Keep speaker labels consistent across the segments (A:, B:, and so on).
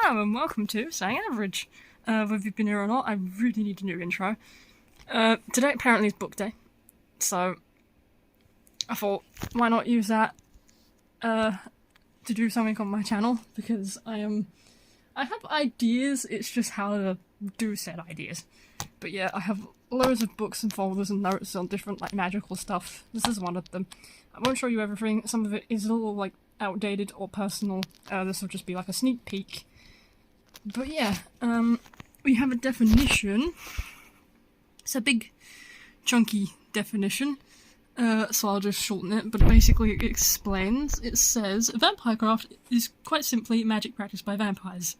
A: Hello and welcome to Saying Average. Whether you've been here or not, I really need a new intro. Today apparently is book day, so I thought, why not use that to do something on my channel, because I have ideas, it's just how to do said ideas. But yeah, I have loads of books and folders and notes on different like magical stuff. This is one of them. I won't show you everything, some of it is a little like outdated or personal. This will just be like a sneak peek. But yeah, we have a definition. It's a big, chunky definition, so I'll just shorten it, but basically it explains, it says, Vampire-craft is quite simply magic practiced by vampires.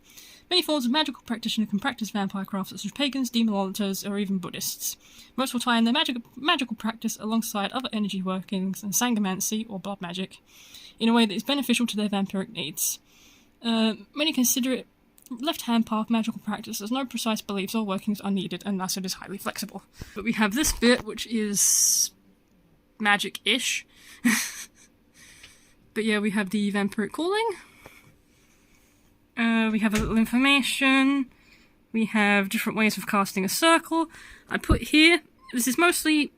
A: Many forms of magical practitioner can practice vampire-craft, such as pagans, demonolators, or even Buddhists. Most will tie in their magical practice alongside other energy workings and sangomancy, or blood magic, in a way that is beneficial to their vampiric needs. Many consider it left-hand path magical practice, as no precise beliefs or workings are needed, and thus it is highly flexible. But we have this bit, which is magic-ish. But yeah, we have the vampiric calling. We have a little information. We have different ways of casting a circle. I put here, this is mostly,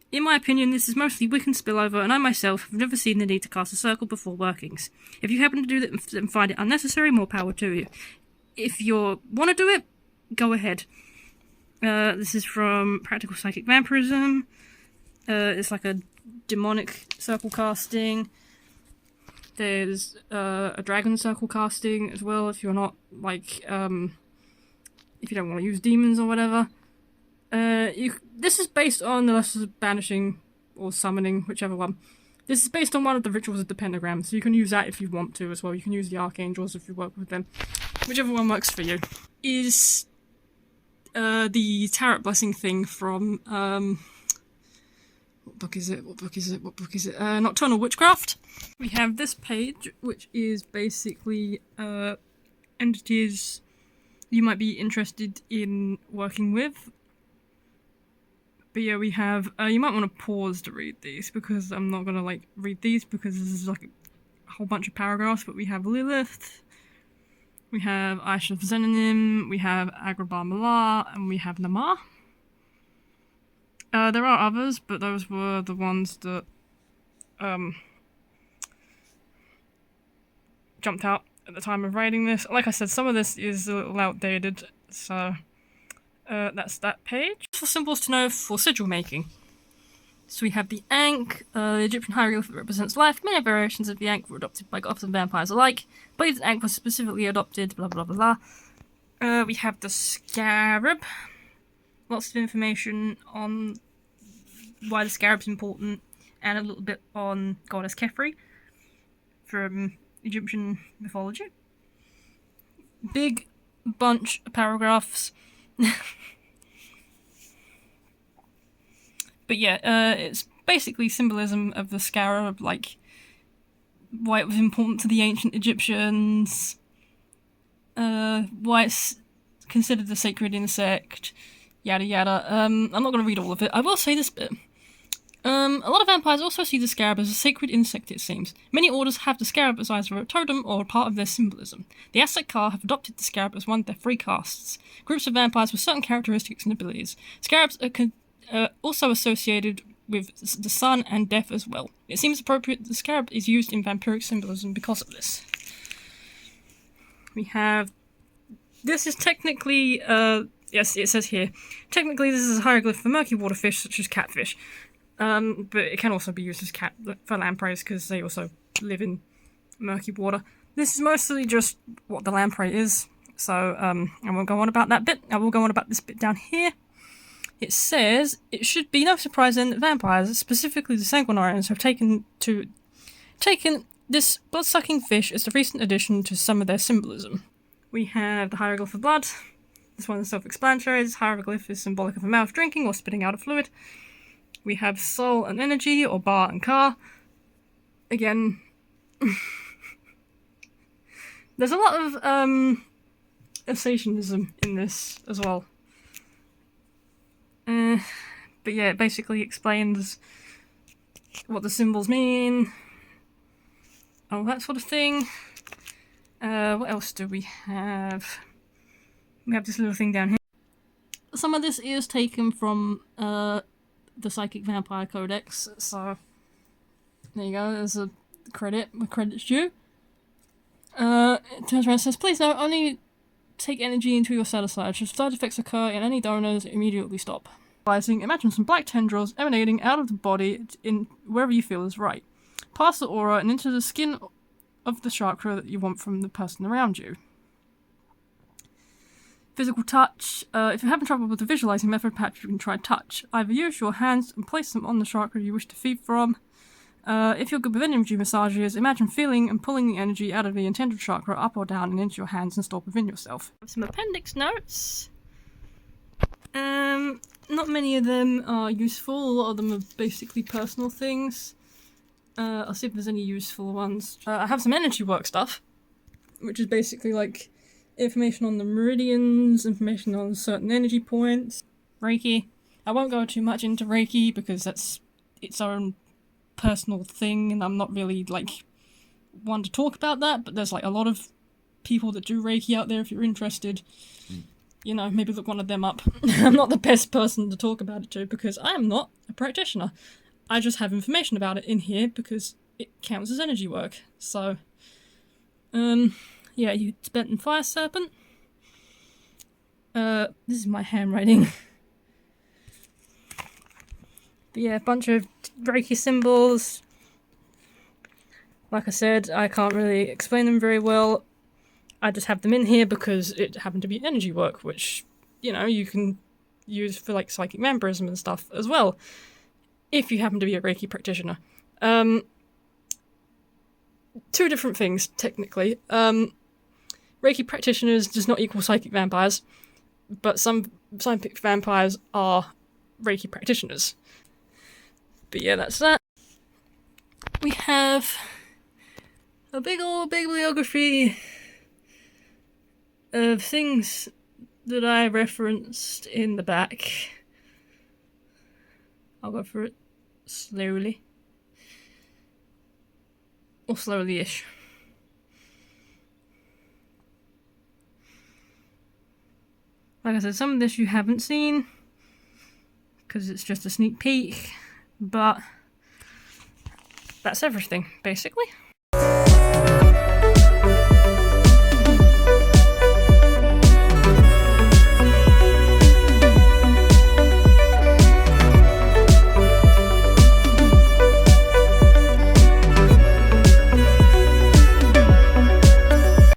A: in my opinion, this is mostly Wiccan spillover, and I myself have never seen the need to cast a circle before workings. If you happen to do that and find it unnecessary, more power to you. If you want to do it, go ahead. This is from Practical Psychic Vampirism. It's like a demonic circle casting. There's a dragon circle casting as well, if you're not, like, if you don't want to use demons or whatever. This is based on the Lessons of Banishing or Summoning, whichever one. This is based on one of the rituals of the pentagram, so you can use that if you want to as well. You can use the archangels if you work with them. Whichever one works for you. Is the Tarot Blessing thing from, what book is it? Nocturnal Witchcraft. We have this page, which is basically entities you might be interested in working with. But yeah, we have, you might want to pause to read these, because I'm not going to, like, read these, because this is, like, a whole bunch of paragraphs, but we have Lilith, we have Aisha of Xenonim, we have Agrabah Malar, and we have Namar. There are others, but those were the ones that, jumped out at the time of writing this. Like I said, some of this is a little outdated, so that's that page. For symbols to know for sigil making. So we have the Ankh, the Egyptian hieroglyph that represents life. Many variations of the Ankh were adopted by goths and vampires alike. Blades Ankh was specifically adopted, blah blah blah blah. We have the Scarab. Lots of information on why the Scarab's important, and a little bit on goddess Kefri from Egyptian mythology. Big bunch of paragraphs. But yeah, it's basically symbolism of the scarab, like why it was important to the ancient Egyptians, why it's considered a sacred insect, yada yada. I'm not going to read all of it. I will say this bit. A lot of vampires also see the scarab as a sacred insect, it seems. Many orders have the scarab as either a totem or a part of their symbolism. The Aztec Ka have adopted the scarab as one of their free castes. Groups of vampires with certain characteristics and abilities. Scarabs are also associated with the sun and death as well. It seems appropriate that the scarab is used in vampiric symbolism because of this. We have... This is technically, yes, it says here, technically this is a hieroglyph for murky water fish such as catfish. But it can also be used as for lampreys, because they also live in murky water. This is mostly just what the lamprey is, so I won't go on about that bit. I will go on about this bit down here. It says, it should be no surprise then that vampires, specifically the Sanguinarians, have taken this blood-sucking fish as the recent addition to some of their symbolism. We have the hieroglyph of blood. This one is self-explanatory. This hieroglyph is symbolic of a mouth drinking or spitting out a fluid. We have soul and energy, or Ba and Ka. Again, there's a lot of Assationism in this as well. But yeah, it basically explains what the symbols mean, all that sort of thing. What else do we have? We have this little thing down here. Some of this is taken from the Psychic Vampire Codex, so there you go, there's a credit where credit's due. It turns around and says, please note, only take energy into your set-aside. Should side effects occur in any donors, immediately stop. Imagine some black tendrils emanating out of the body in wherever you feel is right. Past the aura and into the skin of the chakra that you want from the person around you. Physical touch. If you're having trouble with the visualizing method, perhaps you can try touch. Either use your hands and place them on the chakra you wish to feed from. If you're good with energy massages, imagine feeling and pulling the energy out of the intended chakra up or down and into your hands and store within yourself. Some appendix notes. Not many of them are useful. A lot of them are basically personal things. I'll see if there's any useful ones. I have some energy work stuff, which is basically like information on the meridians, information on certain energy points. Reiki. I won't go too much into Reiki because that's its own personal thing and I'm not really like one to talk about that, but there's like a lot of people that do Reiki out there if you're interested. You know, maybe look one of them up. I'm not the best person to talk about it to because I am not a practitioner. I just have information about it in here because it counts as energy work. So, yeah, you Tibetan Fire Serpent. This is my handwriting. But yeah, a bunch of Reiki symbols. Like I said, I can't really explain them very well. I just have them in here because it happened to be energy work, which, you know, you can use for like psychic vampirism and stuff as well, if you happen to be a Reiki practitioner. Two different things, technically. Reiki practitioners does not equal psychic vampires, but some psychic vampires are Reiki practitioners. But yeah, that's that. We have a big bibliography of things that I referenced in the back. I'll go through it slowly. Or slowly-ish. Like I said, some of this you haven't seen, because it's just a sneak peek, but that's everything, basically.